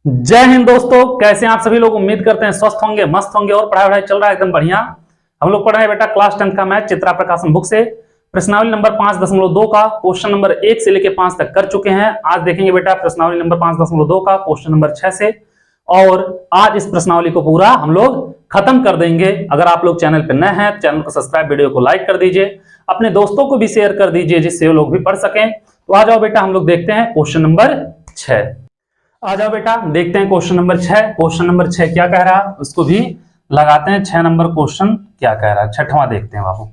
जय हिंद दोस्तों, कैसे हैं आप सभी लोग। उम्मीद करते हैं स्वस्थ होंगे, मस्त होंगे और पढ़ाई चल रहा है एकदम बढ़िया। हम लोग पढ़ रहे हैं बेटा क्लास 10 का मैथ चित्रा प्रकाशन बुक से प्रश्नावली नंबर 5.2 का क्वेश्चन नंबर 1 से लेकर 5 तक कर चुके हैं। आज देखेंगे बेटा प्रश्नावली नंबर 5.2 का क्वेश्चन नंबर 6 से, और आज इस प्रश्नावली को पूरा हम लोग खत्म कर देंगे। अगर आप लोग चैनल पर नए हैं, चैनल को सब्सक्राइब, वीडियो को लाइक कर दीजिए, अपने दोस्तों को भी शेयर कर दीजिए जिससे वो लोग भी पढ़ सकें। तो आ जाओ बेटा, हम लोग देखते हैं क्वेश्चन नंबर 6। आ जाओ बेटा, देखते हैं क्वेश्चन नंबर 6। क्वेश्चन नंबर 6 क्या कह रहा है उसको भी लगाते हैं। 6 नंबर क्वेश्चन क्या कह रहा है, छठवां देखते हैं बाबू।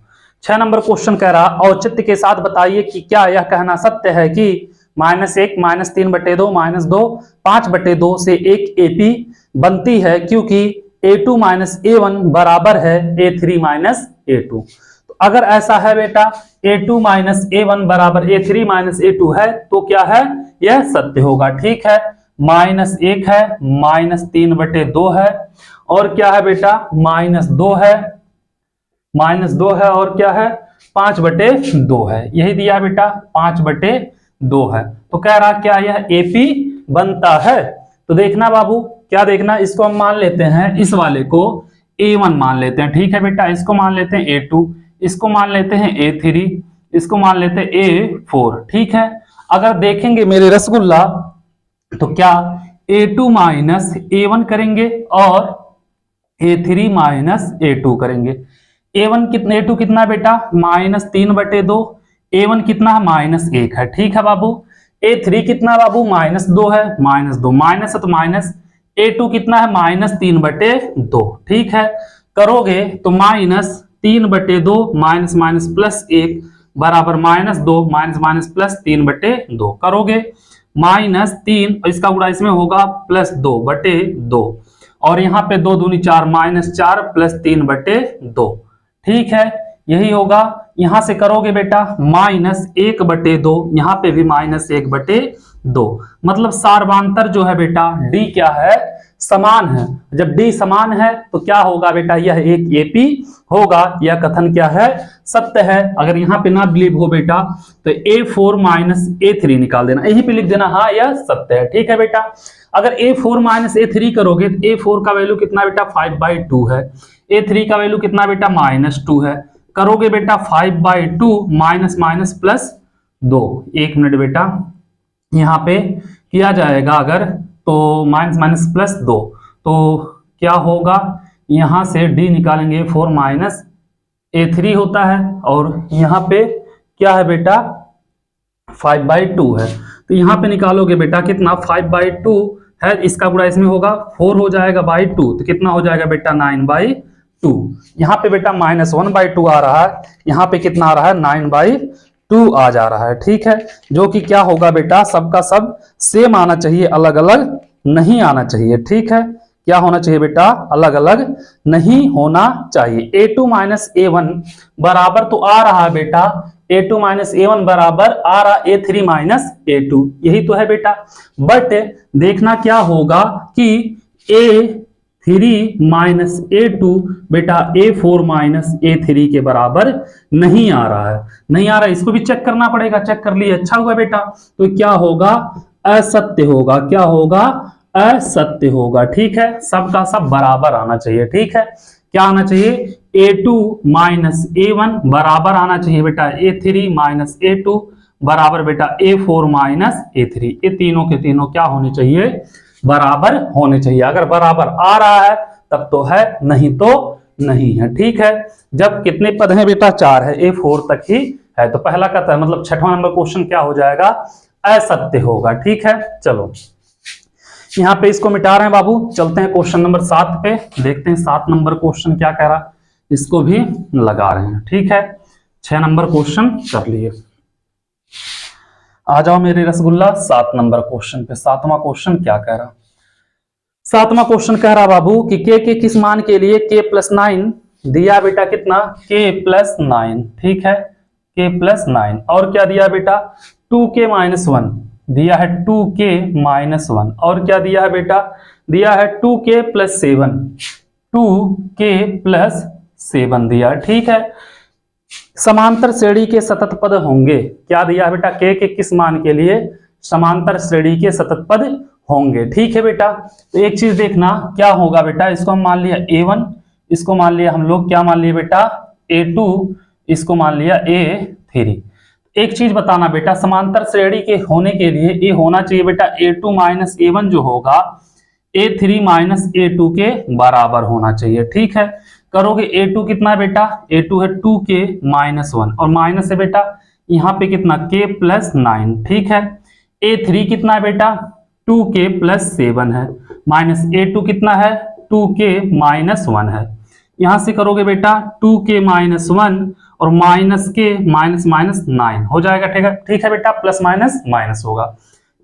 6 नंबर क्वेश्चन कह रहा है, औचित्य के साथ बताइए कि क्या यह कहना सत्य है कि -1 -3/2 -2 5/2 से एक एपी बनती है क्योंकि a2 - a1 बराबर है a3 - a2। तो अगर ऐसा है बेटा, a2 - a1 बराबर a3 - a2 है तो क्या है, यह सत्य होगा। ठीक है, -1 है, -3/2 है, और क्या है बेटा -2 है, -2 है, और क्या है 5/2 है। यही दिया बेटा 5/2 है। तो कह रहा क्या यह एपी बनता है। तो देखना बाबू, क्या देखना, इसको हम मान लेते हैं, इस वाले को a1 मान लेते हैं। ठीक है बेटा, इसको मान लेते हैं a2, इसको मान लेते हैं a3, इसको मान लेते हैं a4। ठीक है, अगर देखेंगे मेरे रसगुल्ला तो क्या a2 - a1 करेंगे और a3 - a2 करेंगे। a2 कितना बेटा -3/2, a1 कितना -1 है। ठीक है बाबू, a3 कितना बाबू -2 है, -2 माइनस है तो माइनस, a2 कितना है -3/2। ठीक है, करोगे तो -3/2 माइनस माइनस +1 बराबर -2 माइनस माइनस +3/2 करोगे, -3 इसका गुणा इसमें होगा +2/2, और यहाँ पे 2 दूनी 4 -4 +3/2। ठीक है, यही होगा। यहां से करोगे बेटा -1/2, यहाँ पे भी -1/2। मतलब सार्वांतर जो है बेटा डी क्या है, समान है। जब डी समान है तो क्या होगा बेटा, यह एक एपी होगा। यह कथन क्या है, सत्य है। अगर यहाँ पे ना बिलीव हो बेटा तो a4 - a3 निकाल देना, यहीं पे लिख देना हाँ यह सत्य है। ठीक है बेटा, अगर a4 - a3 करोगे तो a4 का वैल्यू कितना बेटा 5/2 है, a3 का वैल्यू कितना बेटा -2 है। करोगे बेटा 5/2 माइनस माइनस +2। 1 मिनट बेटा, यहाँ पे किया जाएगा अगर तो माइनस माइनस +2, तो क्या होगा, यहां से d निकालेंगे 4 - a3 होता है, और यहाँ पे क्या है बेटा 5/2 है। तो यहाँ पे निकालोगे बेटा कितना 5/2 है, इसका गुणा इसमें होगा 4 हो जाएगा /2, तो कितना हो जाएगा बेटा 9/2। यहाँ पे बेटा -1/2 आ रहा है, यहाँ पे कितना आ रहा है 9/2 आ जा रहा है। ठीक है, जो कि क्या होगा बेटा, सबका सब सेम आना चाहिए, अलग अलग नहीं आना चाहिए। ठीक है, क्या होना चाहिए बेटा, अलग अलग नहीं होना चाहिए। a2 - a1 बराबर तो आ रहा है बेटा, a2 - a1 बराबर आ रहा a3 - a2, यही तो है बेटा। बट देखना क्या होगा कि a3 - a2 बेटा a4 - a3 के बराबर नहीं आ रहा है, नहीं आ रहा है, इसको भी चेक करना पड़ेगा। चेक कर लिए, अच्छा हुआ बेटा। तो क्या होगा, असत्य होगा। क्या होगा, असत्य होगा। ठीक है, सबका सब बराबर आना चाहिए। ठीक है, क्या आना चाहिए, a2 - a1 बराबर आना चाहिए बेटा a3 - a2 बराबर बेटा a4 - a3। ये तीनों के तीनों क्या होने चाहिए, बराबर होने चाहिए। अगर बराबर आ रहा है तब तो है, नहीं तो नहीं है। ठीक है, जब कितने पद हैं बेटा, 4 है, a4 तक ही है, तो पहला का मतलब 6वां नंबर क्वेश्चन क्या हो जाएगा, असत्य होगा। ठीक है, चलो यहाँ पे इसको मिटा रहे हैं बाबू, चलते हैं क्वेश्चन नंबर 7 पे, देखते हैं 7 नंबर क्वेश्चन क्या कह रहा, इसको भी लगा रहे हैं। ठीक है, 6 नंबर क्वेश्चन कर लिए। आ जाओ मेरे रसगुल्ला 7 नंबर क्वेश्चन पे। 7वां क्वेश्चन क्या कह रहा, 7वां क्वेश्चन कह रहा बाबू कि के किस मान के लिए k+9 दिया बेटा, कितना k+9। ठीक है, k+9, और क्या दिया बेटा 2k - 1 दिया है, 2k - 1, और क्या दिया है बेटा, दिया है 2k + 7, 2k + 7 दिया। ठीक है, समांतर श्रेणी के सतत पद होंगे। क्या दिया है बेटा, के किस मान के लिए समांतर श्रेणी के सतत पद होंगे। ठीक है बेटा, तो एक चीज देखना क्या होगा बेटा, इसको हम मान लिया A1, इसको मान लिया हम लोग क्या मान लिया बेटा A2, इसको मान लिया A3। एक चीज बताना बेटा, समांतर श्रेणी के होने के लिए ये होना चाहिए बेटा A2 माइनस A1 जो होगा A3 माइनस A2 के बराबर होना चाहिए। ठीक है, करोगे A2 कितना है बेटा, A2 है 2k माइनस 1 और माइनस है बेटा यहाँ पे कितना k प्लस 9। ठीक है, A3 कितना है बेटा 2k प्लस 7 है, माइनस A2 कितना है 2k माइनस 1 है। यहां से करोगे बेटा 2k माइनस 1 और माइनस के माइनस माइनस 9 हो जाएगा। ठीक है बेटा, प्लस माइनस माइनस होगा।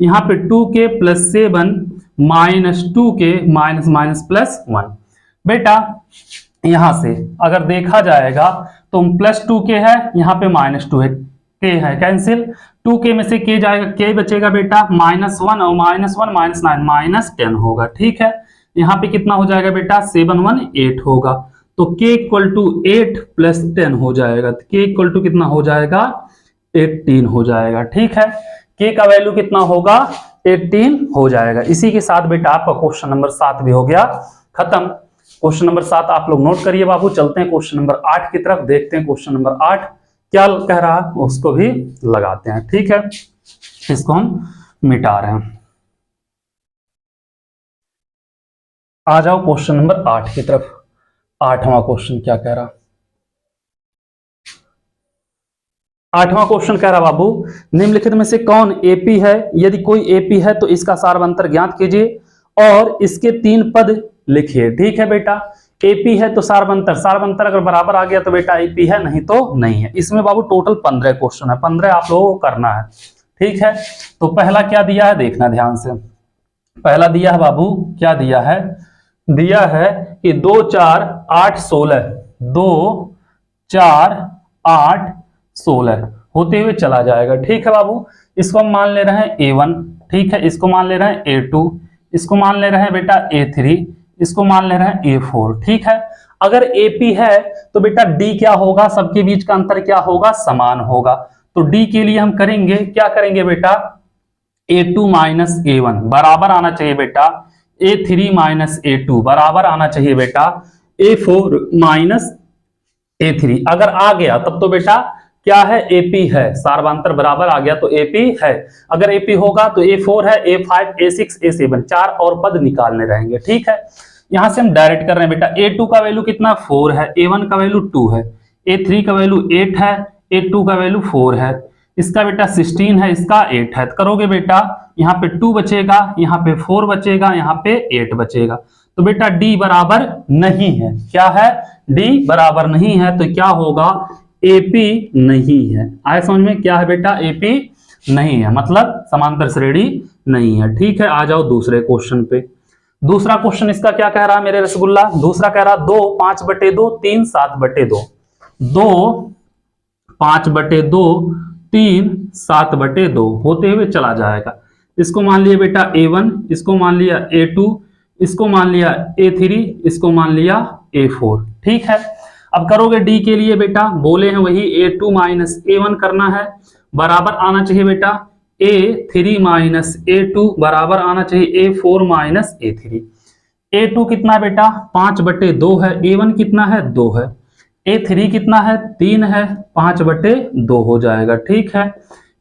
यहाँ पे 2k plus 7 minus 2k minus minus plus 1। बेटा यहां से अगर देखा जाएगा तो प्लस 2k है, यहाँ पे माइनस 2 है, k है कैंसिल, 2k में से k जाएगा, k बचेगा बेटा माइनस 1 और माइनस 1 माइनस 9 माइनस 10 होगा। ठीक है, यहाँ पे कितना हो जाएगा बेटा 7 1 8 होगा, तो k इक्वल टू 8 प्लस 10 हो जाएगा, तो k इक्वल टू कितना हो जाएगा 18 हो जाएगा। ठीक है, k का वैल्यू कितना होगा 18 हो जाएगा। इसी के साथ बेटा आपका क्वेश्चन नंबर 7 भी हो गया खत्म। क्वेश्चन नंबर 7 आप लोग नोट करिए बाबू। चलते हैं क्वेश्चन नंबर 8 की तरफ, देखते हैं क्वेश्चन नंबर 8 क्या कह रहा है, उसको भी लगाते हैं। ठीक है, इसको हम मिटा रहे हैं। आ जाओ क्वेश्चन नंबर 8 की तरफ। 8वां क्वेश्चन क्या कह रहा, 8वां क्वेश्चन कह रहा बाबू, निम्नलिखित में से कौन एपी है, यदि कोई एपी है तो इसका सारवंतर ज्ञात कीजिए और इसके 3 पद लिखिए। ठीक है बेटा, एपी है तो सारवंतर अगर बराबर आ गया तो बेटा एपी है, नहीं तो नहीं है। इसमें बाबू टोटल 15 क्वेश्चन है, 15 आप लोगों को करना है। ठीक है, तो पहला क्या दिया है देखना ध्यान से। पहला दिया है बाबू, क्या दिया है, दिया है कि 2 4 8 16, 2 4 8 16 होते हुए चला जाएगा। ठीक है बाबू, इसको हम मान ले रहे हैं A1। ठीक है, इसको मान ले रहे हैं A2, इसको मान ले रहे हैं बेटा A3, इसको मान ले रहे हैं A4। ठीक है, अगर AP है तो बेटा D क्या होगा, सबके बीच का अंतर क्या होगा, समान होगा। तो D के लिए हम करेंगे क्या करेंगे बेटा A2 माइनस A1 बराबर आना चाहिए बेटा A3 माइनस A2 बराबर आना चाहिए बेटा A4 माइनस A3। अगर आ गया तब तो बेटा क्या है AP है, सारवांतर बराबर आ गया तो AP है। अगर AP होगा तो A4 है, A5 A6 A7 4 और पद निकालने रहेंगे। ठीक है, यहां से हम डायरेक्ट कर रहे हैं बेटा A2 का वैल्यू कितना 4 है, A1 का वैल्यू 2 है, A3 का वैल्यू 8 है, A2 का वैल्यू 4 है, इसका बेटा 16 है, इसका 8 है। तो करोगे बेटा यहाँ पे 2 बचेगा, यहाँ पे 4 बचेगा, यहाँ पे 8 बचेगा। तो बेटा D बराबर नहीं है, क्या है D बराबर नहीं है, तो क्या होगा AP नहीं है। आए समझ में, क्या है बेटा AP नहीं है, मतलब समांतर श्रेणी नहीं है। ठीक है, आ जाओ दूसरे क्वेश्चन पे। दूसरा क्वेश्चन इसका क्या कह रहा है मेरे रसगुल्ला, दूसरा कह रहा 2 5/2 3 7/2, 2 5/2 3 7/2 होते हुए चला जाएगा। इसको मान लिया बेटा A1, इसको मान लिया A2, इसको मान लिया A3, इसको मान लिया A4। ठीक है, अब करोगे D के लिए बेटा बोले हैं वही A2 माइनस A1 करना है, बराबर आना चाहिए बेटा A3 माइनस A2 बराबर आना चाहिए A4 माइनस A3। A2 कितना बेटा 5/2 है, A1 कितना है 2 है, A3 कितना है 3 है, 5/2 हो जाएगा। ठीक है,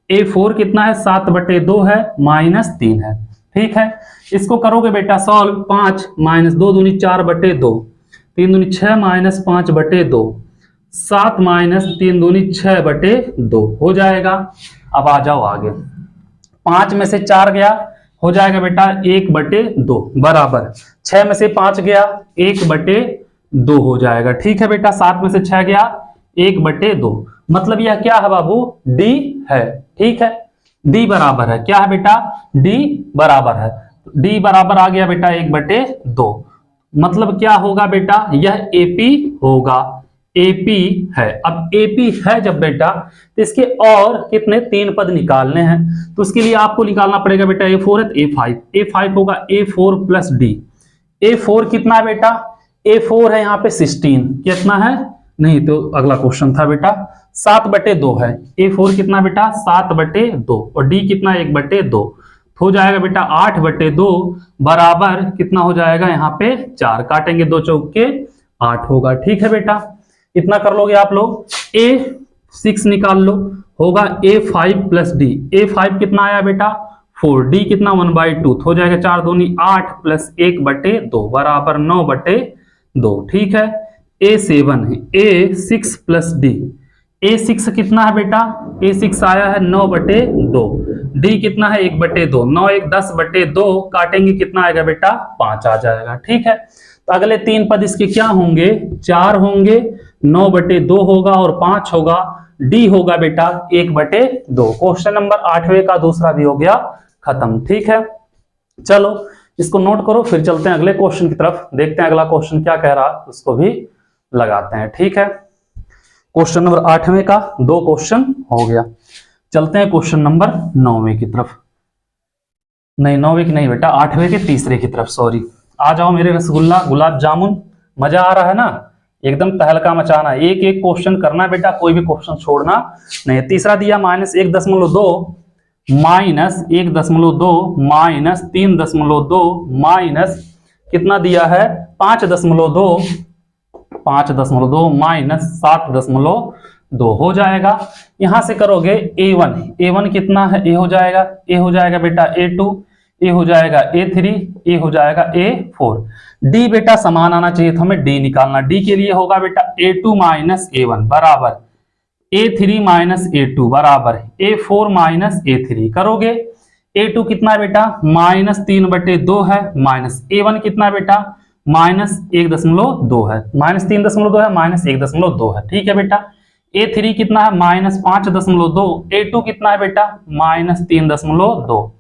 A4 कितना है 7/2 है, -3 है। ठीक है, इसको करोगे बेटा सॉल्व, 5 माइनस 2 दूनी 4/2, 3 दूनी 6 माइनस 5/2, 7 माइनस 3 दूनी 6/2 हो जाएगा। अब आ जाओ आगे, 5 में से 4 गया हो जाएगा बेटा 1/2 बराबर 6 में से 5 गया 1/2 हो जाएगा। ठीक है बेटा, 7 में से 6 गया 1/2, मतलब यह क्या है बाबू D है। ठीक है, D बराबर है, क्या है बेटा D बराबर है, D बराबर आ गया बेटा 1/2, मतलब क्या होगा बेटा यह AP होगा, AP है। अब AP है जब बेटा तो इसके और कितने 3 पद निकालने हैं, तो उसके लिए आपको निकालना पड़ेगा बेटा A4 है तो A5, A5 होगा A4 प्लस D। A4 कितना है बेटा, A4 है यहाँ पे 16, कितना है नहीं तो अगला क्वेश्चन था बेटा 7/2 है। A4 कितना बेटा 7/2 और D कितना 1/2, हो जाएगा बेटा 8/2 बराबर कितना हो जाएगा यहाँ पे 4, काटेंगे 2 चौके 8 होगा। ठीक है बेटा, इतना कर लोगे आप लोग। A6 निकाल लो, होगा A5 प्लस डी। A5 कितना आया बेटा 4, डी कितना 1/2, हो जाएगा 4 दूनी 8 प्लस 1/2 बराबर 9/2। ठीक है, A7 है A6 प्लस डी। A6 कितना है बेटा, A6 आया है 9/2, डी कितना है 1/2, 9 1 10/2, काटेंगे कितना आएगा बेटा 5 आ जाएगा। ठीक है, तो अगले 3 पद इसके क्या होंगे, 4 होंगे, 9/2 होगा और 5 होगा, डी होगा बेटा 1/2। क्वेश्चन नंबर 8वें का दूसरा भी हो गया खत्म। ठीक है, चलो इसको नोट करो, फिर चलते हैं अगले क्वेश्चन की तरफ, देखते हैं अगला क्वेश्चन क्या कह रहा है, उसको भी लगाते हैं। ठीक है, क्वेश्चन नंबर 8वें का 2 क्वेश्चन हो गया। चलते हैं क्वेश्चन नंबर 9वें की तरफ, नहीं 9वें की नहीं बेटा 8वें के तीसरे की तरफ, सॉरी। आ जाओ मेरे रसगुल्ला गुलाब जामुन, मजा आ रहा है ना, एकदम तहलका मचाना, एक एक क्वेश्चन करना बेटा, कोई भी क्वेश्चन छोड़ना नहीं। तीसरा दिया -1.2 -1.2 -3.2 माइनस कितना दिया है 5.2 -7.2 हो जाएगा। यहां से करोगे A1 कितना है, A हो जाएगा बेटा A2, A हो जाएगा A3, A हो जाएगा A4, D बेटा समान आना चाहिए, तो हमें D निकालना। D के लिए होगा बेटा A2 -A1 बराबर A3 -A2 बराबर A4 -A3। करोगे A2 कितना है बेटा -3/2 है, माइनस A1 कितना बेटा -1.2 है, -3.2 है, -1.2 है। ठीक है बेटा, A3 कितना है -5.2, A2 कितना है बेटा -3.2।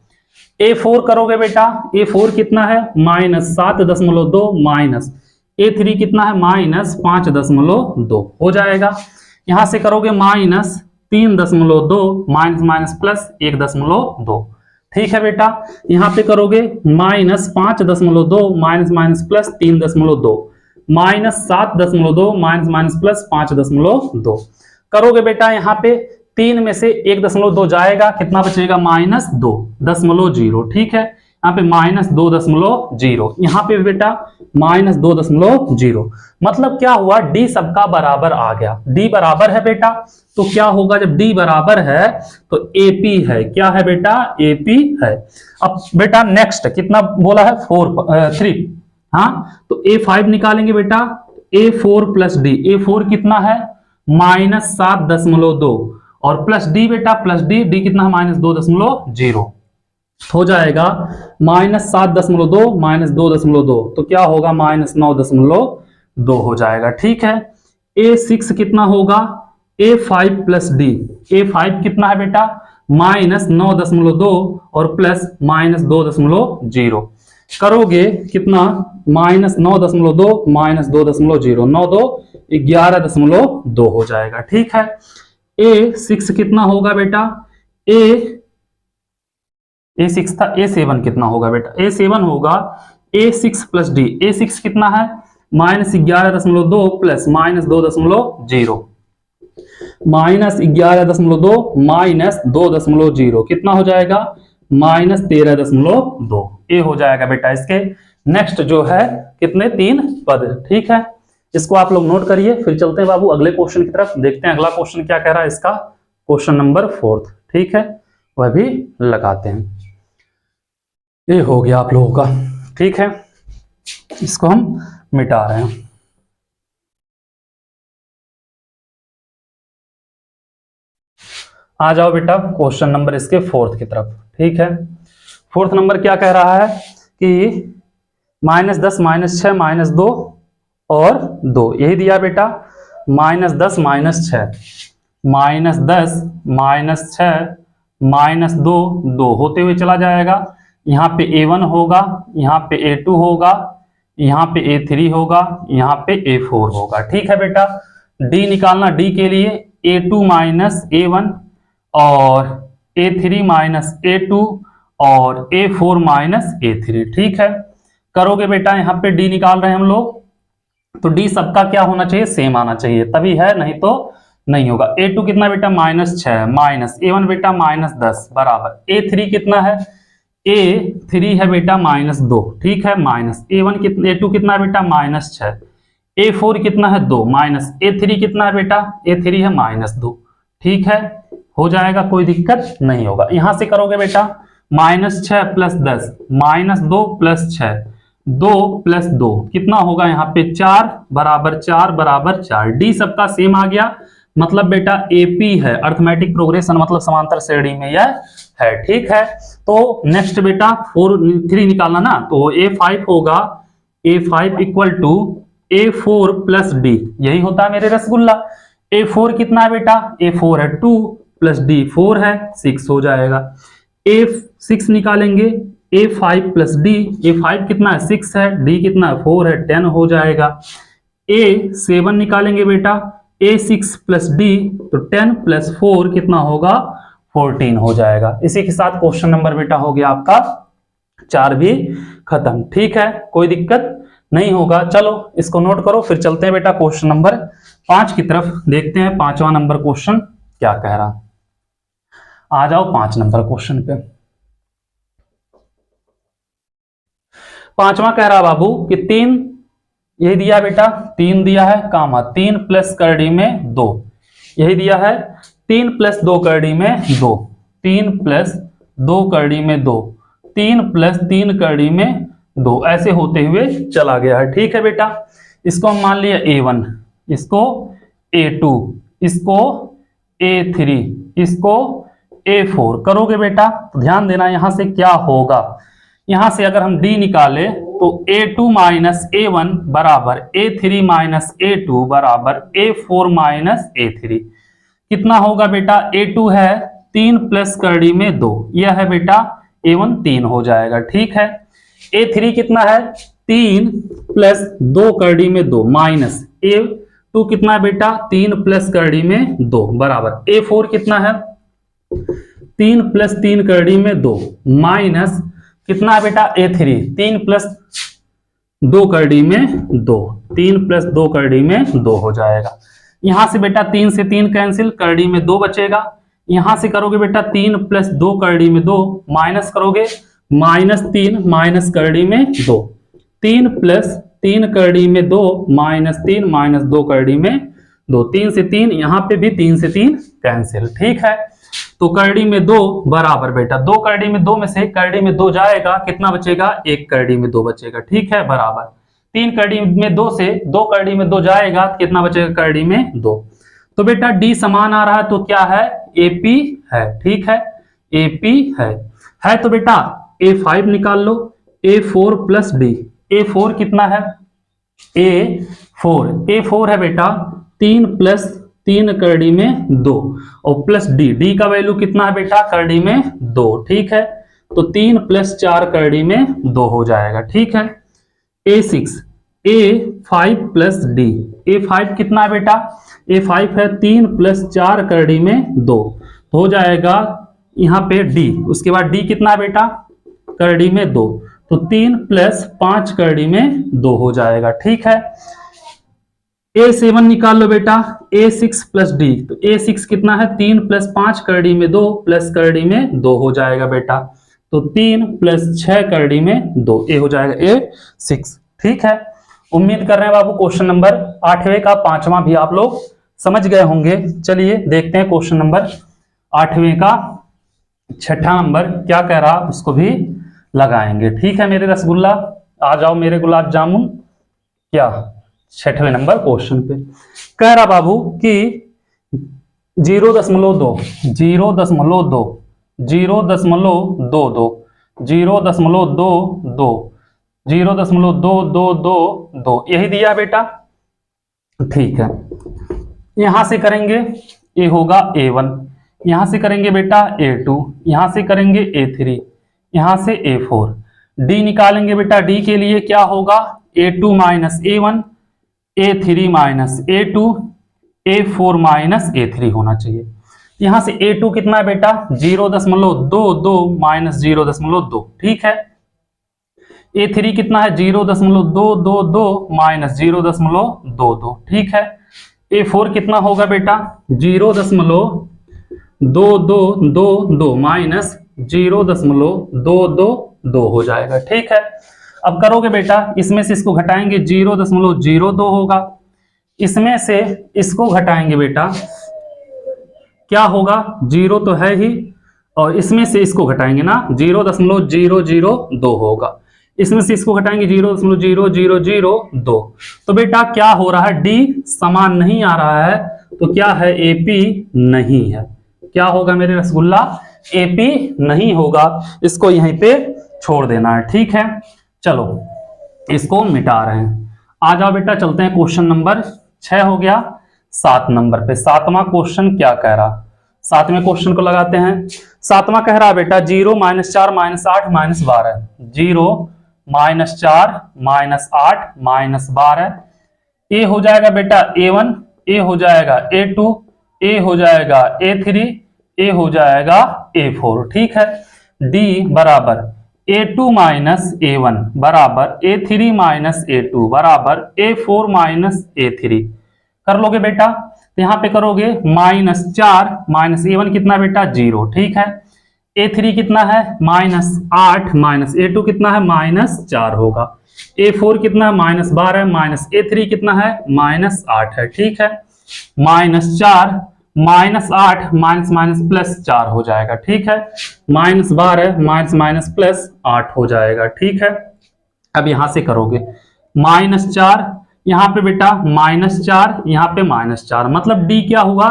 A4 करोगे बेटा, A4 कितना है -7.2 माइनस A3 कितना है -5.2 हो जाएगा। यहां से करोगे -3.2 माइनस प्लस 1.2। ठीक है बेटा, यहां पे करोगे -5.2 माइनस प्लस 3.2 -7.2 माइनस प्लस 5.2 करोगे बेटा। यहाँ पे 3 में से 1.2 जाएगा, कितना बचेगा -2.0। ठीक है, यहाँ पे -2.0, यहाँ पे बेटा -2.0। मतलब क्या हुआ, D सबका बराबर आ गया, D बराबर है बेटा, तो क्या होगा जब D बराबर है तो AP है, क्या है बेटा AP है। अब बेटा नेक्स्ट कितना बोला है 3, हाँ तो A5 निकालेंगे बेटा, A4 प्लस D, A4 कितना है -7.2 और प्लस D बेटा प्लस D कितना है -2.0 हो जाएगा -7.2 -2.2, तो क्या होगा -9.2 हो जाएगा। ठीक है, A6 कितना होगा A5 प्लस D, A5 कितना है बेटा -9.2 और प्लस -2.0 करोगे कितना -9.2 -2.0, 9 2 11.2 हो जाएगा। ठीक है, A6 कितना होगा बेटा A6 था, A7 कितना होगा बेटा A7 होगा A6 प्लस D, A6 कितना है -11.2 प्लस -2.0 -11.2 कितना हो जाएगा -13.2 ये हो जाएगा बेटा इसके नेक्स्ट जो है कितने 3 पद। ठीक है, इसको आप लोग नोट करिए, फिर चलते हैं बाबू अगले क्वेश्चन की तरफ, देखते हैं अगला क्वेश्चन क्या कह रहा है इसका, क्वेश्चन नंबर 4। ठीक है, वह भी लगाते हैं। ये हो गया आप लोगों का। ठीक है, इसको हम मिटा रहे हैं। आ जाओ बेटा क्वेश्चन नंबर इसके 4th की तरफ। ठीक है, 4th नंबर क्या कह रहा है कि -10 -6 -2 और 2 यही दिया बेटा, -10 -6 -10 -6 -2 2 होते हुए चला जाएगा। यहाँ पे A1 होगा, यहाँ पे A2 होगा, यहाँ पे A3 होगा, यहाँ पे A4 होगा। ठीक है बेटा, D निकालना, D के लिए A2 -A1 और A3 -A2 और A4 -A3। ठीक है, करोगे बेटा, यहाँ पे D निकाल रहे हैं हम लोग, तो D सबका क्या होना चाहिए सेम आना चाहिए, तभी है, नहीं तो नहीं होगा। A2 कितना बेटा -6 माइनस A1 बेटा -10 बराबर A3 कितना है A3 है बेटा -2, ठीक है, माइनस A2 कितना है बेटा -6, A4 कितना है 2, माइनस A3 कितना है बेटा, A3 है -2, ठीक है, हो जाएगा, कोई दिक्कत नहीं होगा। यहां से करोगे बेटा -6 + 10, -2 + 6, 2 + 2 कितना होगा, यहाँ पे 4 = 4 = 4। डी सबका सेम आ गया, मतलब बेटा AP है, अर्थमेटिक प्रोग्रेशन मतलब समांतर श्रेणी में यह है, ठीक है। तो नेक्स्ट बेटा 3 निकालना ना, तो A5 होगा, A5 = A4 + D, यही होता है मेरे रसगुल्ला। A4 कितना है बेटा, A4 है 2 + D 4 है 6 हो जाएगा। A6 निकालेंगे, A5 + D, A5 कितना है 6 है, D कितना है 4 है 10 हो जाएगा। A7 निकालेंगे बेटा, A6 + D, तो 10 + 4 कितना होगा 14 हो जाएगा। इसी के साथ क्वेश्चन नंबर बेटा हो गया आपका 4 भी खत्म, ठीक है, कोई दिक्कत नहीं होगा। चलो इसको नोट करो, फिर चलते हैं बेटा क्वेश्चन नंबर 5 की तरफ, देखते हैं 5वां नंबर क्वेश्चन क्या कह रहा। आ जाओ 5 नंबर क्वेश्चन पे। 5वां कह रहा बाबू कि 3, यही दिया बेटा 3 दिया है, कामा 3 + करड़ी में 2, यही दिया है 3 + 2 करड़ी में 2, 3 + 2 करड़ी में 2, 3 + 3 करड़ी में 2, ऐसे होते हुए चला गया है, ठीक है बेटा। इसको हम मान लिया A1, इसको A2, इसको A3, इसको A4 करोगे बेटा, तो ध्यान देना यहां से क्या होगा। यहां से अगर हम D निकाले तो A2 - A1 = A3 - A2 = A4 - A3, कितना होगा बेटा, A2 है 3 + करड़ी में 2, यह है बेटा A1 3 हो जाएगा, ठीक है। A3 कितना है 3 + 2 करड़ी में 2, माइनस A2 कितना है बेटा 3 + करड़ी में 2 बराबर A4 कितना है 3 + 3 करड़ी में 2, माइनस कितना है बेटा A3 3 + 2 करड़ी में 2, 3 + 2 करड़ी में 2 हो जाएगा। यहां से बेटा 3 से 3 कैंसिल, करड़ी में 2 बचेगा। यहां से करोगे बेटा 3 + 2 करड़ी में 2, माइनस करोगे -3 माइनस करड़ी में 2, 3 + 3 करड़ी में 2, -3 - 2 करड़ी में 2, 3 से 3, यहां पे भी 3 से 3 कैंसिल, ठीक है। तो करड़ी में 2 बराबर बेटा 2 करड़ी में 2 में से करड़ी में 2 जाएगा, कितना बचेगा 1 करड़ी में 2 बचेगा, ठीक है, बराबर 3 करड़ी में 2 से 2 करड़ी में 2 जाएगा, कितना बचेगा करड़ी में 2। तो बेटा D समान आ रहा है, तो क्या है AP है, ठीक है, AP है तो बेटा A5 निकाल लो, A4 + D, A4 कितना है A4 है बेटा 3 + 3 करड़ी में 2 और प्लस D का वैल्यू कितना है बेटा करड़ी में 2, ठीक है, तो 3 + 4 करड़ी में 2 हो जाएगा, ठीक है। A6 A5 + D, A5 कितना है बेटा A5 है 3 + 4 करड़ी में 2, हो जाएगा यहाँ पे D, उसके बाद D कितना है बेटा करड़ी में 2, तो 3 + 5 करड़ी में 2 हो जाएगा, ठीक है। A7 निकाल लो बेटा, A6 + D, तो A6 कितना है 3 + 5 करड़ी में 2 प्लस करड़ी में 2 हो जाएगा बेटा, तो 3 + 6 करड़ी में 2, ये हो जाएगा A6, ठीक है। उम्मीद कर रहे हैं बाबू क्वेश्चन नंबर 8वें का 5वां भी आप लोग समझ गए होंगे। चलिए देखते हैं क्वेश्चन नंबर 8वें का 6ठा नंबर क्या कह रहा, उसको भी लगाएंगे, ठीक है मेरे रसगुल्ला। आ जाओ मेरे गुलाब जामुन, क्या 6वें नंबर क्वेश्चन पे कह रहा बाबू कि 0.2 0.2 0.22 0.22 0.2222 यही दिया बेटा, ठीक है। यहां से करेंगे ये होगा A1, यहां से करेंगे बेटा A2, यहां से करेंगे A3, यहां से A4, D निकालेंगे बेटा, D के लिए क्या होगा A2 - A1, A3 - A2, A4 - A3 होना चाहिए। यहां से A2 कितना है बेटा 0.22 - 0.2, ठीक है। A3 कितना है 0.222 - 0.22, ठीक है। A4 कितना होगा बेटा 0.2222 0.222 हो जाएगा। ठीक है, अब करोगे बेटा, इसमें से इसको घटाएंगे 0.02 होगा, इसमें से इसको घटाएंगे बेटा, क्या होगा, 0 तो है ही, और इसमें से इसको घटाएंगे ना 0.002 होगा, इसमें से इसको घटाएंगे 0.0002। तो बेटा क्या हो रहा है, डी समान नहीं आ रहा है, तो क्या है, एपी नहीं है। क्या होगा मेरे रसगुल्ला, एपी नहीं होगा, इसको यहीं पे छोड़ देना है। ठीक है, चलो इसको मिटा रहे हैं। आ जाओ बेटा, चलते हैं क्वेश्चन नंबर 6 हो गया, 7 नंबर पे। सातवां क्वेश्चन क्या कह रहा, सातवें क्वेश्चन को लगाते हैं। सातवां कह रहा बेटा 0 -4 -8 -12, 0 -4 -8 -12, ए हो जाएगा बेटा A1, ए हो जाएगा A2, ए हो जाएगा A3, ए हो जाएगा A4। ठीक है, D बराबर A2 - A1 बराबर A3 - A2 बराबर A4 - A3 कर लोगे बेटा। तो यहां पे करोगे -4 -A1 कितना बेटा, 0। ठीक है, A3 कितना है, -8 -A2 कितना है, -4 होगा, A4 कितना है, -12 -A3 कितना है, -8 है। ठीक है, -4 -8 +4 हो जाएगा। ठीक है, -12 +8 हो जाएगा। ठीक है, अब यहां से करोगे -4, यहां पे बेटा -4, यहां पे -4, मतलब डी क्या हुआ,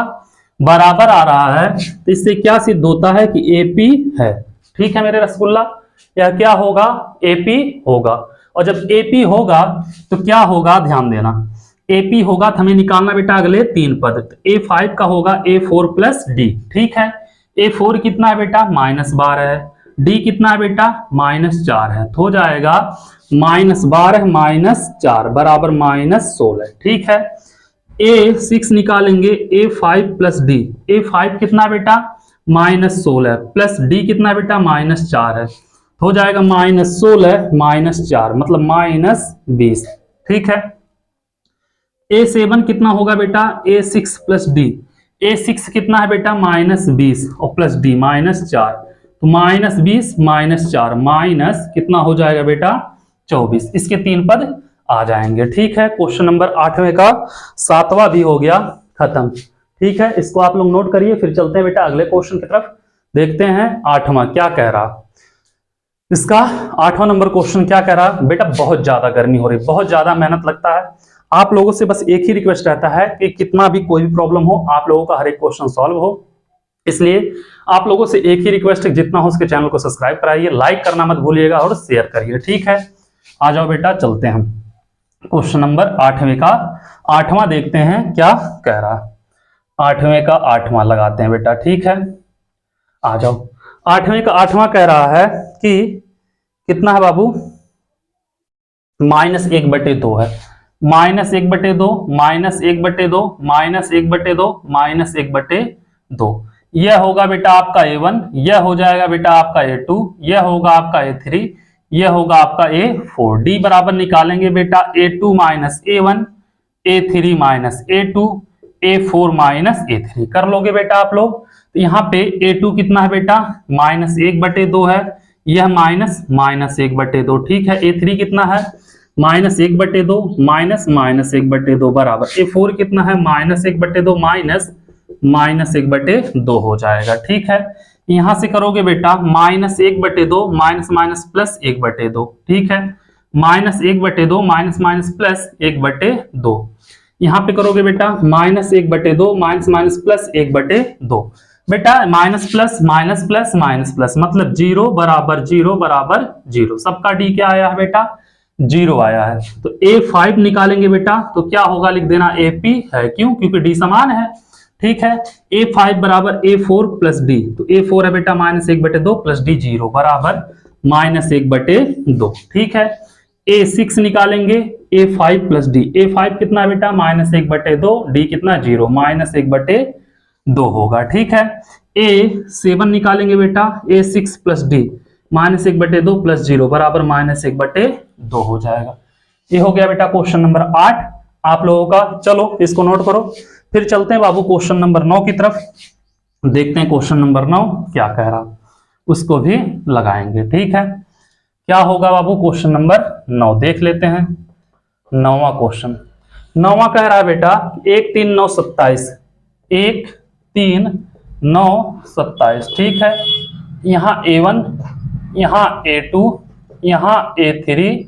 बराबर आ रहा है, तो इससे क्या सिद्ध होता है कि एपी है। ठीक है मेरे रसगुल्ला, यह क्या होगा, एपी होगा। और जब एपी होगा तो क्या होगा, ध्यान देना, एपी होगा तो हमें निकालना बेटा अगले 3 पद, तो A5 का होगा A4 + D। ठीक है, A4 कितना है बेटा, -12 है, D कितना है बेटा, -4 है, तो हो जाएगा -12 -4 बराबर -16। ठीक है, A6 निकालेंगे, A5 + D, A5 कितना बेटा, -16 प्लस D कितना बेटा, -4 है, हो जाएगा -16 -4 मतलब -20। ठीक है, A7 कितना होगा बेटा, A6 + D, A6 कितना है बेटा, -20 और प्लस D -4, तो -20 -4 माइनस कितना हो जाएगा बेटा, 24। इसके 3 पद आ जाएंगे। ठीक है, क्वेश्चन नंबर 8वें का 7वां भी हो गया खत्म। ठीक है, इसको आप लोग नोट करिए, फिर चलते हैं बेटा अगले क्वेश्चन की तरफ, देखते हैं 8वां क्या कह रहा। इसका 8वां नंबर क्वेश्चन क्या कह रहा, बेटा बहुत ज्यादा गर्मी हो रही, बहुत ज्यादा मेहनत लगता है, आप लोगों से बस एक ही रिक्वेस्ट रहता है कि कितना भी कोई भी प्रॉब्लम हो, आप लोगों का हर एक क्वेश्चन सॉल्व हो, इसलिए आप लोगों से एक ही रिक्वेस्ट है, जितना हो उसके चैनल को सब्सक्राइब कराइए, लाइक करना मत भूलिएगा और शेयर करिए। ठीक है, आ जाओ बेटा, चलते हैं क्वेश्चन नंबर 8वें का 8वां देखते हैं क्या कह रहा। 8वें का 8वां लगाते हैं बेटा। ठीक है, आ जाओ, 8वें का 8वां कह रहा है कि कितना है बाबू, -1/2 है, -1/2 -1/2 -1/2 -1/2, यह होगा बेटा आपका A1, यह हो जाएगा बेटा आपका A2, यह होगा आपका A3, यह होगा आपका A4। D बराबर निकालेंगे बेटा A2 - A1, A3 - A2, A4 - A3 कर लोगे बेटा आप लोग। तो यहाँ पे A2 कितना है बेटा, -1/2 है, यह -1/2। ठीक है, A3 कितना है, -1/2 -1/2 बराबर A4 कितना है, -1/2 -1/2 हो जाएगा। ठीक है, यहां से करोगे बेटा -1/2 -1/2। ठीक है, -1/2 -1/2, यहां पे करोगे बेटा -1/2 -1/2, बेटा minus plus minus plus minus plus मतलब 0 बराबर 0 बराबर 0। सबका डी क्या आया है बेटा, 0 आया है। तो A5 निकालेंगे बेटा, तो क्या होगा, लिख देना AP है, क्यों, क्योंकि डी समान है। ठीक है, A5 बराबर A4 प्लस डी, तो A4 है बेटा -1/2 प्लस D 0 बराबर -1/2। ठीक है, A6 निकालेंगे, A5 प्लस D, A5 कितना है बेटा -1/2, D कितना 0 -1/2 होगा। ठीक है, A7 निकालेंगे बेटा, A6 प्लस D -1/2 प्लस 0 बराबर -1/2 हो जाएगा। ये हो गया बेटा क्वेश्चन नंबर 8 आप लोगों का। चलो इसको नोट करो, फिर चलते हैं बाबू क्वेश्चन नंबर 9 की तरफ, देखते हैं क्वेश्चन नंबर 9 क्या कह रहा। उसको भी लगाएंगे। ठीक है, क्या होगा बाबू क्वेश्चन नंबर 9 देख लेते हैं। 9वां क्वेश्चन, 9वां कह रहा है बेटा 1 3 9 27, 1 3 9 27। ठीक है, यहाँ A1, यहाँ A2, यहाँ A3,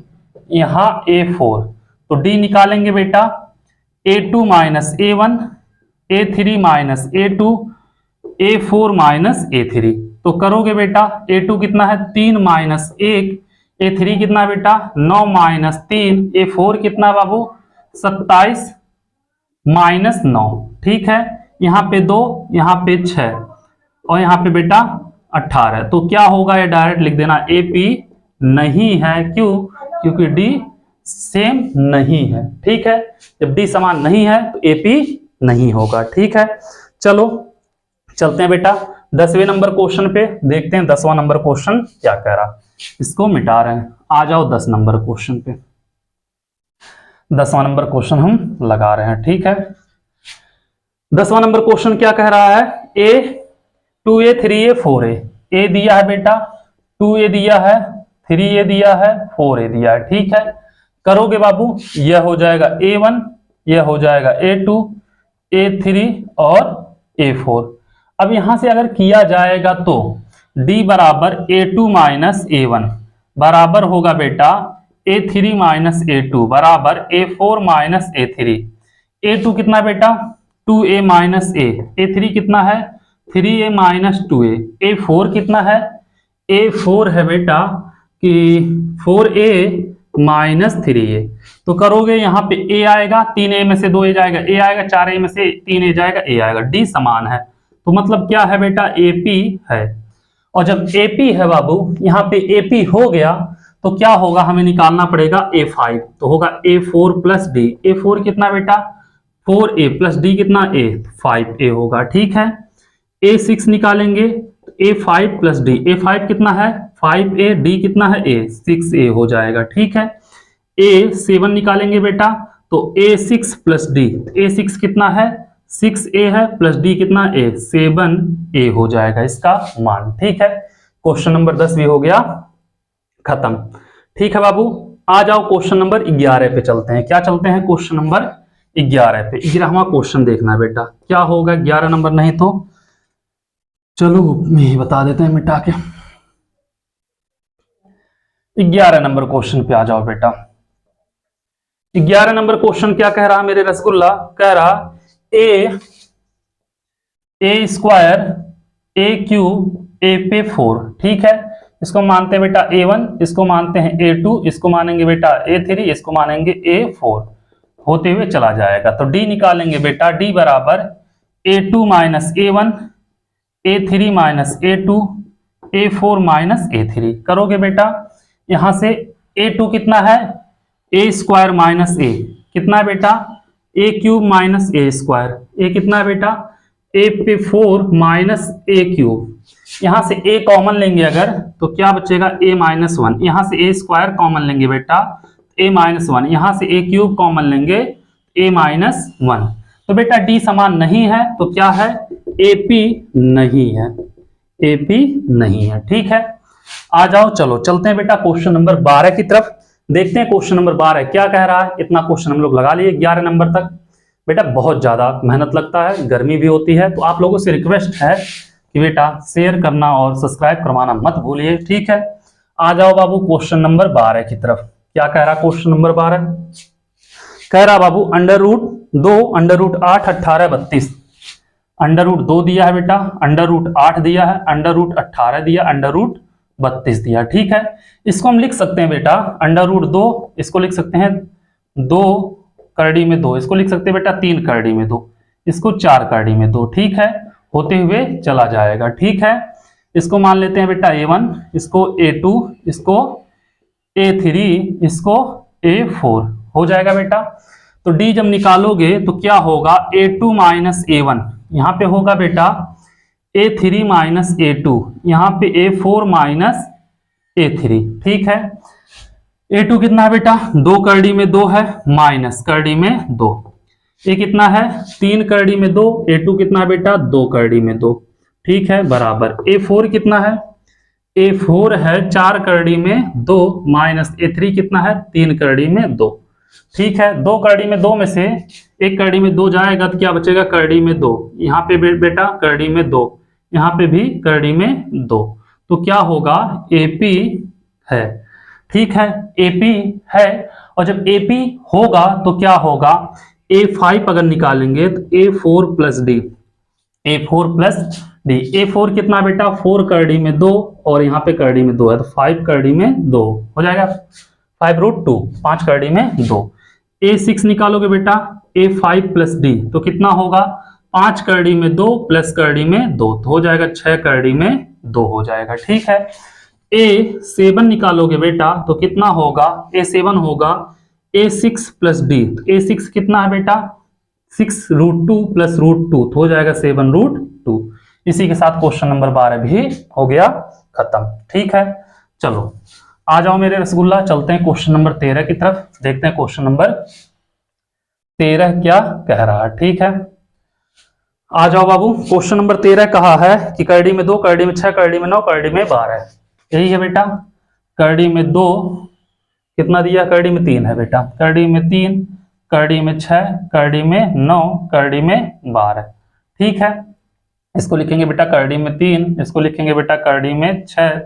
यहाँ A4, तो D निकालेंगे बेटा। A2 minus A1, A3 minus A2, A4 minus A3, तो करोगे बेटा A2 कितना है 3 माइनस 1, A3 कितना है बेटा 9 माइनस 3, A4 कितना बाबू 27 माइनस 9। ठीक है, यहाँ पे 2, यहाँ पे 6 और यहाँ पे बेटा 18, तो क्या होगा ये डायरेक्ट लिख देना AP नहीं है। क्यों? क्योंकि D सेम नहीं है। ठीक है, जब D समान नहीं है तो AP नहीं होगा। ठीक है, चलो चलते हैं बेटा 10वें नंबर क्वेश्चन पे, देखते हैं 10वां नंबर क्वेश्चन क्या कह रहा। इसको मिटा रहे हैं, आ जाओ 10 नंबर क्वेश्चन पे। 10वां नंबर क्वेश्चन हम लगा रहे हैं। ठीक है, 10वां नंबर क्वेश्चन क्या कह रहा है, A 2A 3A 4A, A दिया है बेटा 2A दिया है, 3A दिया है, 4A दिया है। ठीक है, करोगे बाबू यह हो जाएगा A1, यह हो जाएगा A2, A3 और A4। अब यहां से अगर किया जाएगा तो D बराबर A2 माइनस A1 बराबर होगा बेटा A3 माइनस A2 बराबर A4 माइनस A3। A2 कितना बेटा 2A माइनस A, A3 कितना है 3A माइनस 2A, A4 कितना है A4 है बेटा कि 4A माइनस 3A। तो करोगे यहाँ पे A आएगा, 3A में से 2A जाएगा, A आएगा, 4A में से 3A जाएगा, A आएगा, D समान है, तो मतलब क्या है बेटा AP है। और जब AP है बाबू, यहाँ पे AP हो गया तो क्या होगा, हमें निकालना पड़ेगा A5, तो होगा A4 प्लस D। A4 कितना बेटा 4A प्लस D कितना A 5A होगा। ठीक है, A6 निकालेंगे A5 प्लस D, A5 कितना है 5A, D कितना है A 6A हो जाएगा। ठीक है, A7 निकालेंगे बेटा तो A6 प्लस D, A6 कितना है 6A है प्लस D कितना A 7A हो जाएगा इसका मान। ठीक है, क्वेश्चन नंबर 10 भी हो गया खत्म। ठीक है बाबू, आ जाओ क्वेश्चन नंबर 11 पे चलते हैं। क्या चलते हैं क्वेश्चन नंबर 11 पे। 11वां क्वेश्चन देखना है बेटा, क्या होगा 11 नंबर, नहीं तो चलो बता देते हैं मिटा के। 11 नंबर क्वेश्चन पे आ जाओ बेटा। 11 नंबर क्वेश्चन क्या कह रहा मेरे रसगुल्ला, कह रहा ए स्क्वायर A क्यूब A पे 4। ठीक है, इसको मानते हैं बेटा A1, इसको मानते हैं A2, इसको मानेंगे बेटा A3, इसको मानेंगे A4, होते हुए चला जाएगा। तो D निकालेंगे बेटा, D बराबर A2 minus A1, A3 minus A2, A4 minus A3। करोगे बेटा यहां से A2 कितना है A स्क्वायर माइनस A कितना है बेटा A cube minus A square, A कितना है बेटा A पे 4 माइनस A क्यूब। यहां से A कॉमन लेंगे अगर तो क्या बचेगा A माइनस 1, यहां से A स्क्वायर कॉमन लेंगे बेटा A माइनस 1, यहां से A क्यूब कॉमन लेंगे A माइनस 1। तो बेटा D समान नहीं है तो क्या है AP नहीं है, AP नहीं है। ठीक है, आ जाओ चलो चलते हैं बेटा क्वेश्चन नंबर 12 की तरफ, देखते हैं क्वेश्चन नंबर 12 क्या कह रहा है। इतना क्वेश्चन हम लोग लगा लिए 11 नंबर तक। बेटा बहुत ज्यादा मेहनत लगता है, गर्मी भी होती है, तो आप लोगों से रिक्वेस्ट है कि बेटा शेयर करना और सब्सक्राइब करवाना मत भूलिए। ठीक है, आ जाओ बाबू क्वेश्चन नंबर 12 की तरफ। क्या कह रहा क्वेश्चन नंबर 12, कह रहा बाबू under root 2 under root 8 18 32। Under root 2 दिया है बेटा, अंडर रूट 8 दिया है, अंडर रूट 18 दिया, अंडर रूट 32 दिया। ठीक है, इसको हम लिख सकते हैं बेटा अंडर रूट 2, इसको लिख सकते हैं 2 करड़ी में 2, इसको लिख सकते हैं बेटा 3 करड़ी में 2, इसको 4 करड़ी में 2। ठीक है, होते हुए चला जाएगा। ठीक है, इसको मान लेते हैं बेटा A1, इसको A2, इसको A3, इसको A4 हो जाएगा बेटा। तो D जब निकालोगे तो क्या होगा A2 माइनस A1, यहां पे होगा बेटा A3 माइनस A2, यहां पे A4 माइनस A3। ठीक है, A2 कितना है बेटा 2 करड़ी में 2 है माइनस करड़ी में 2, ये कितना है 3 करड़ी में 2, A2 कितना है बेटा 2 करड़ी में 2। ठीक है, बराबर A4 कितना है A4 है 4 करड़ी में 2 माइनस A3 कितना है 3 करड़ी में 2। ठीक है, 2 करड़ी में 2 में से एक करड़ी में 2 जाएगा तो क्या बचेगा करड़ी में 2, यहाँ पे बेटा करड़ी में 2, यहाँ पे भी करड़ी में 2, तो क्या होगा AP है। ठीक है, AP है, और जब AP होगा तो क्या होगा A5 अगर निकालेंगे तो A4 plus D, A4 plus D. A4 कितना बेटा 4 करड़ी में 2 और यहाँ पे करड़ी में 2 है तो 5 करड़ी में 2 हो जाएगा, 5√2 5 करड़ी में 2। A6 निकालोगे बेटा A5 प्लस डी तो कितना होगा 5 करड़ी में 2 प्लस करड़ी में 2 तो हो जाएगा 6 करड़ी में 2 हो जाएगा। ठीक है, A7 निकालोगे बेटा तो कितना होगा A7 होगा A6 प्लस डी, तो A6 कितना है बेटा 6√2 प्लस √2 तो हो जाएगा 7√2। इसी के साथ क्वेश्चन नंबर 12 भी हो गया खत्म। ठीक है, चलो आ जाओ मेरे रसगुल्ला, चलते हैं क्वेश्चन नंबर 13 की तरफ, देखते हैं क्वेश्चन नंबर 13 क्या कह रहा है। ठीक है, आ जाओ बाबू, क्वेश्चन नंबर 13 कहा है कि करड़ी में 2, करड़ी में 6, करड़ी में 9, करड़ी में 12, यही है बेटा। करड़ी में 2 कितना दिया, करड़ी में 3 है बेटा, करड़ी में 3, करड़ी में 6, करड़ी में 9, करड़ी में 12। ठीक है, इसको लिखेंगे बेटा करड़ी में 3, इसको लिखेंगे बेटा करड़ी में 6,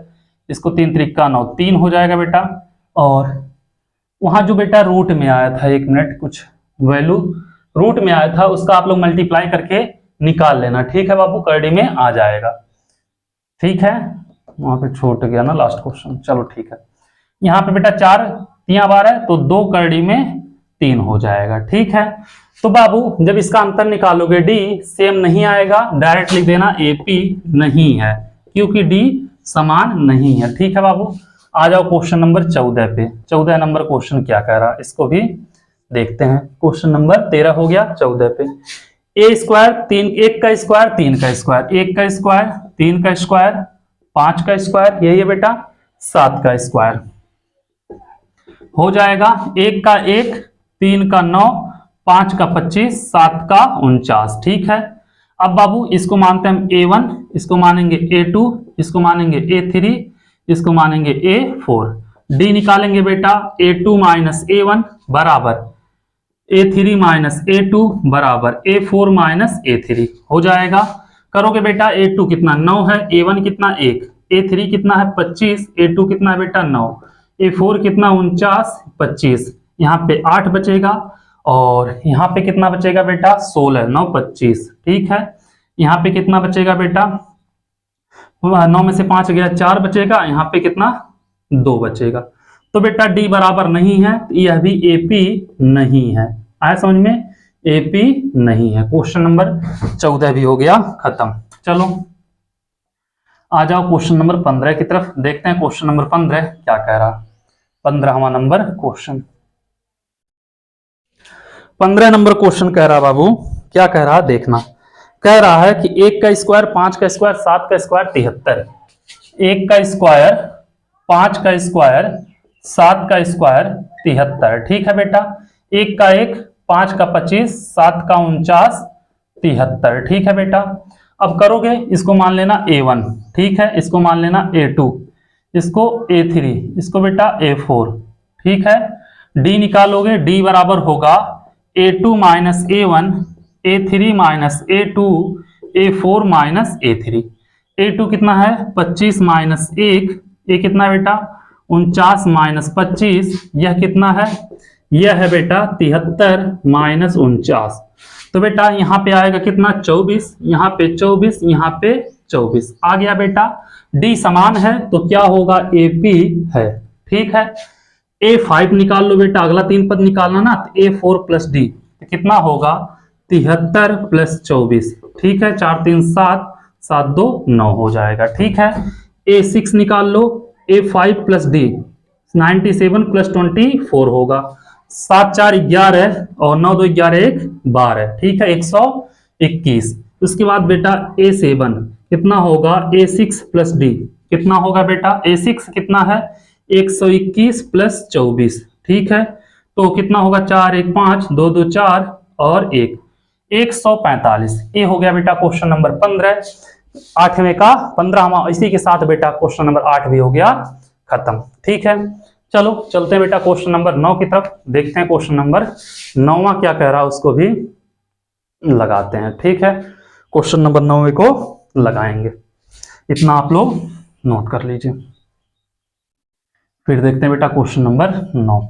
इसको 3 त्रिका 9, 3 हो जाएगा बेटा। और वहां जो बेटा रूट में आया था, 1 मिनट, कुछ वैल्यू रूट में आया था उसका आप लोग मल्टीप्लाई करके निकाल लेना। ठीक है बाबू, करड़ी में आ जाएगा। ठीक है, वहां पे छूट गया ना लास्ट क्वेश्चन, चलो ठीक है। यहाँ पे बेटा 4 3 12 तो 2 करड़ी में 3 हो जाएगा। ठीक है, तो बाबू जब इसका अंतर निकालोगे D सेम नहीं आएगा, डायरेक्ट लिख देना AP नहीं है, क्योंकि D समान नहीं है। ठीक है बाबू, आ जाओ क्वेश्चन नंबर 14 पे। 14 नंबर क्वेश्चन क्या कह रहा है इसको भी देखते हैं। क्वेश्चन नंबर 13 हो गया, 14 पे A स्क्वायर 3, 1 का स्क्वायर 3 का स्क्वायर, 1 का स्क्वायर 3 का स्क्वायर 5 का स्क्वायर, यही है बेटा 7 का स्क्वायर हो जाएगा। 1 का 1, 3 का 9, 5 का 25, 7 का 49। ठीक है, अब बाबू इसको मानते हैं हम A1, इसको मानेंगे A2, इसको मानेंगे A3, इसको मानेंगे A4। D निकालेंगे बेटा A2 माइनस A1 बराबर A3 माइनस A2 बराबर A4 माइनस A3 हो जाएगा। करोगे बेटा A2 कितना 9 है, A1 कितना 1, A3 कितना है 25, A2 कितना है बेटा 9, A4 कितना 49, 25, यहाँ पे 8 बचेगा और यहाँ पे कितना बचेगा बेटा 16, 9 25। ठीक है, यहाँ पे कितना बचेगा बेटा 9 में से 5 गया 4 बचेगा, यहाँ पे कितना 2 बचेगा। तो बेटा D बराबर नहीं है, यह भी AP नहीं है। आया समझ में, AP नहीं है। क्वेश्चन नंबर 14 भी हो गया खत्म। चलो आ जाओ क्वेश्चन नंबर 15 की तरफ, देखते हैं क्वेश्चन नंबर 15 क्या कह रहा। 15वां नंबर क्वेश्चन, 15 नंबर क्वेश्चन कह रहा बाबू, क्या कह रहा देखना। कह रहा है कि 1 का स्क्वायर 5 का स्क्वायर 7 का स्क्वायर 73, 1 का स्क्वायर 5 का स्क्वायर 7 का स्क्वायर 73। ठीक है बेटा, 1 का 1, 5 का 25, 7 का 49, 73। ठीक है बेटा, अब करोगे इसको मान लेना A1, ठीक है, इसको मान लेना A2, इसको A3, इसको बेटा A4। ठीक है, D निकालोगे, D बराबर होगा A2 minus A1, A3 minus A2, A4 minus A3। A2 कितना है 25 माइनस 1, ये कितना है बेटा 49 माइनस 25, यह कितना है, यह है बेटा 73 माइनस 49। तो बेटा यहाँ पे आएगा कितना 24, यहाँ पे 24, यहाँ पे 24 आ गया बेटा। D समान है तो क्या होगा AP है। ठीक है, A5 निकाल लो बेटा, अगला 3 पद निकालना ना, तो A4 प्लस D तो कितना होगा 73 प्लस 24। ठीक है, 4 3 7, 7 2 9 हो जाएगा। ठीक है, A6 निकाल लो, A5 प्लस D 97 प्लस 24 होगा, 7 4 11 और 9 2 11 1 12। ठीक है, 121। उसके बाद बेटा A7 कितना होगा, A6 प्लस D कितना होगा बेटा, A6 कितना है 121 प्लस 24। ठीक है, तो कितना होगा 4 1 5 2 2 4 और 1 145। ये हो गया बेटा क्वेश्चन नंबर 15। 8वें का 15वां, इसी के साथ बेटा क्वेश्चन नंबर 8 भी हो गया खत्म। ठीक है, चलो चलते हैं बेटा क्वेश्चन नंबर 9 की तरफ, देखते हैं क्वेश्चन नंबर 9वां क्या कह रहा है, उसको भी लगाते हैं। ठीक है, क्वेश्चन नंबर 9 को लगाएंगे, इतना आप लोग नोट कर लीजिए। फिर देखते हैं बेटा क्वेश्चन नंबर 9।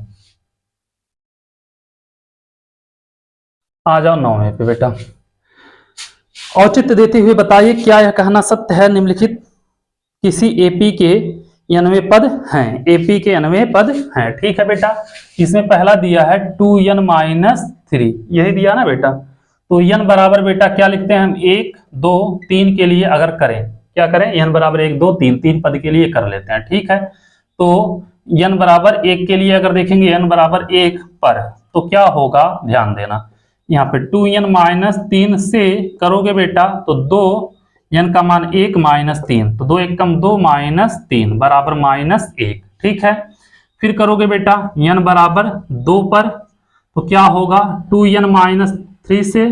आ जाओ 9वें पे बेटा। औचित्य देते हुए बताइए क्या यह कहना सत्य है निम्नलिखित किसी एपी के 90 पद हैं। एपी के 90 पद हैं। ठीक है बेटा, इसमें पहला दिया है 2n-3, यही दिया ना बेटा। तो n बराबर बेटा क्या लिखते हैं हम, 1 2 3 के लिए अगर करें, क्या करें, n बराबर 1 2 3, 3 पद के लिए कर लेते हैं। ठीक है, तो n बराबर 1 के लिए अगर देखेंगे n बराबर 1 पर, तो क्या होगा, ध्यान देना, यहाँ पे 2n-3 से करोगे बेटा तो 2, n का मान 1 -3, तो 2 1 कम 2 -3 बराबर -1। ठीक है, फिर करोगे बेटा n बराबर 2 पर, तो क्या होगा, 2n-3 से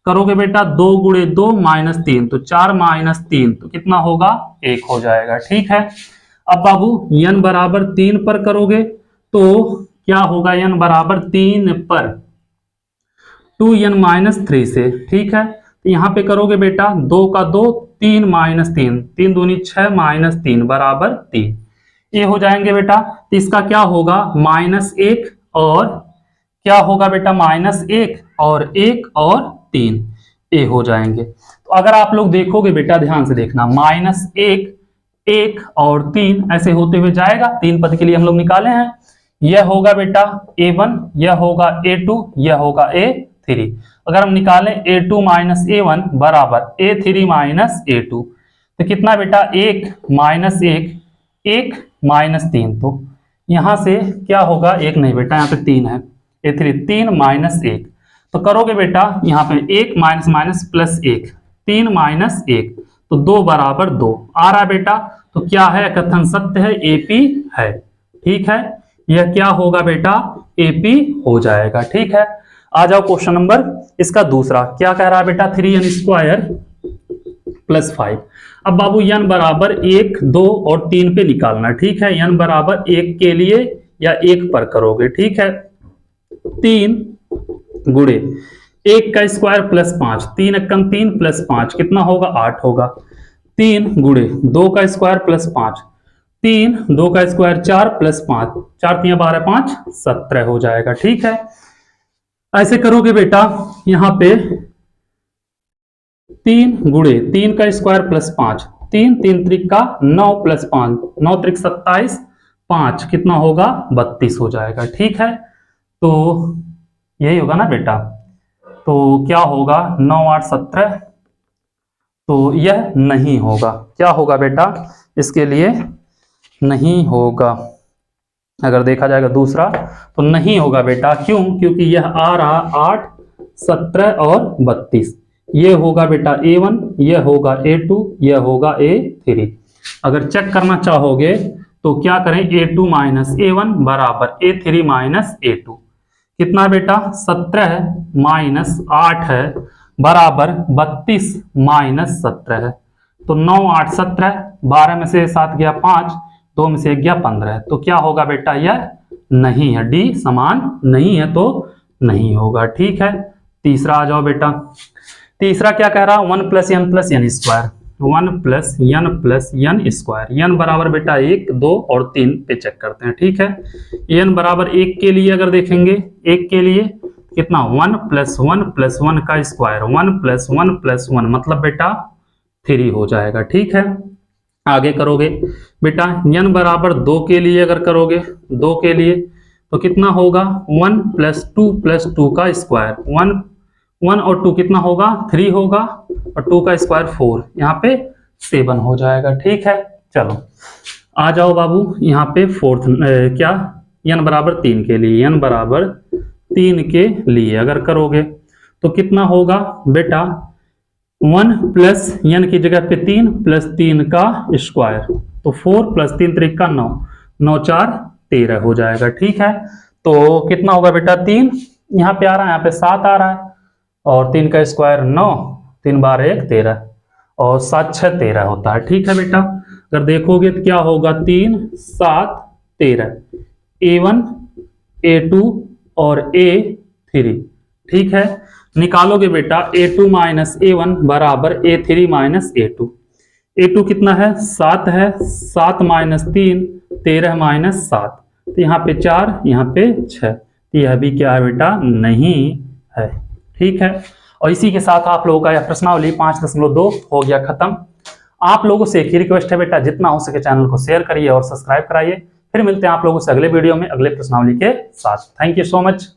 करोगे बेटा 2 गुणे 2 -3, तो 4 -3, तो कितना होगा, 1 हो जाएगा। ठीक है, अब बाबू n बराबर 3 पर करोगे तो क्या होगा, n बराबर 3 पर 2n-3 से। ठीक है, तो यहाँ पे करोगे बेटा 2 का 2 3 -3, 3 दूनी 6 -3 बराबर 3, ये हो जाएंगे बेटा। तो इसका क्या होगा, -1 और क्या होगा बेटा, -1 और 1 और 3, ये हो जाएंगे। तो अगर आप लोग देखोगे बेटा, ध्यान से देखना, -1 1 और 3 ऐसे होते हुए जाएगा, 3 पद के लिए हम लोग निकाले हैं। यह होगा बेटा a1, यह होगा a2, यह होगा a3। अगर हम निकालें a2 - a1 बराबर a3 - a2, तो कितना बेटा, 1 -1 1 -3, तो यहां से क्या होगा, 1 नहीं बेटा, यहाँ पे 3 है, a3 3 -1, तो करोगे बेटा यहाँ पे 1 प्लस 1, 3 -1, तो 2 बराबर 2 आ रहा बेटा। तो क्या है, कथन सत्य है, एपी है। ठीक है, यह क्या होगा बेटा, एपी हो जाएगा। ठीक है, आ जाओ क्वेश्चन नंबर इसका दूसरा, क्या कह रहा है बेटा, 3n² + 5। अब बाबू n बराबर 1 2 और 3 पे निकालना। ठीक है, n बराबर 1 के लिए या 1 पर करोगे। ठीक है, 3 गुणे 1 का स्क्वायर प्लस 5, 3 एकम 3 प्लस 5 कितना होगा, 8 होगा। 3 गुणे 2 का स्क्वायर प्लस 5, 3 2 का स्क्वायर 4 प्लस 5, 4 3 12 5 17 हो जाएगा। ठीक है, ऐसे करोगे बेटा, यहां पे 3 गुणे 3 का स्क्वायर प्लस 5, 3 3 त्रिक का 9 प्लस 5, 9 त्रिक 27, 5 कितना होगा, 32 हो जाएगा। ठीक है, तो यही होगा ना बेटा, तो क्या होगा, 9 8 17, तो यह नहीं होगा। क्या होगा बेटा, इसके लिए नहीं होगा। अगर देखा जाएगा दूसरा तो नहीं होगा बेटा, क्यों, क्योंकि यह आ रहा 8 17 और 32, ये होगा बेटा a1, यह होगा a2, यह होगा a3। अगर चेक करना चाहोगे तो क्या करें, a2 - a1 बराबर a3 - a2, कितना बेटा, 17 -8 है बराबर 32 -17 है, तो 9 8 17, 12 में से 7 गया 5, 2 में से 1 गया 15, तो क्या होगा बेटा, यह नहीं है, डी समान नहीं है, तो नहीं होगा। ठीक है, तीसरा आ जाओ बेटा। तीसरा क्या कह रहा है, 1 + n + n², 1 + n + n², n बराबर बेटा 1 2 और 3 पे चेक करते हैं। ठीक है, n बराबर 1 के लिए अगर देखेंगे, 1 के लिए कितना, 1 + 1 + 1 का स्क्वायर, 1 + 1 + 1 मतलब बेटा 3 हो जाएगा। ठीक है, आगे करोगे बेटा, n बराबर 2 के लिए अगर करोगे, 2 के लिए तो कितना होगा, 1 + 2 + 2 का स्क्वायर, 1 और 2 कितना होगा, 3 होगा, और 2 का स्क्वायर 4, यहाँ पे 7 हो जाएगा। ठीक है, चलो आ जाओ बाबू, यहाँ पे फोर्थ क्या, n बराबर 3 के लिए, n बराबर 3 के लिए अगर करोगे तो कितना होगा बेटा, 1 + n की जगह पे 3 + 3 का स्क्वायर, तो 4 + 3 3 का 9, 9 4 13 हो जाएगा। ठीक है, तो कितना होगा बेटा, 3 यहाँ पे आ रहा है, यहाँ पे 7 आ रहा है, और 3 का स्क्वायर 9, 3 12 1 13, और 7 6 13 होता है। ठीक है बेटा, अगर देखोगे तो क्या होगा 3 7 13, A1 A2 और A3। ठीक है, निकालोगे बेटा A2 माइनस A1 बराबर A3 माइनस A2। A2 कितना है 7 है, 7 माइनस 3 13 माइनस 7, तो यहाँ पे 4 यहाँ पे 6, तो यह भी क्या है बेटा नहीं है। ठीक है, और इसी के साथ आप लोगों का यह प्रश्नावली 5.2 हो गया खत्म। आप लोगों से एक ही रिक्वेस्ट है बेटा, जितना हो सके चैनल को शेयर करिए और सब्सक्राइब कराइए। फिर मिलते हैं आप लोगों से अगले वीडियो में अगले प्रश्नावली के साथ। Thank you so much.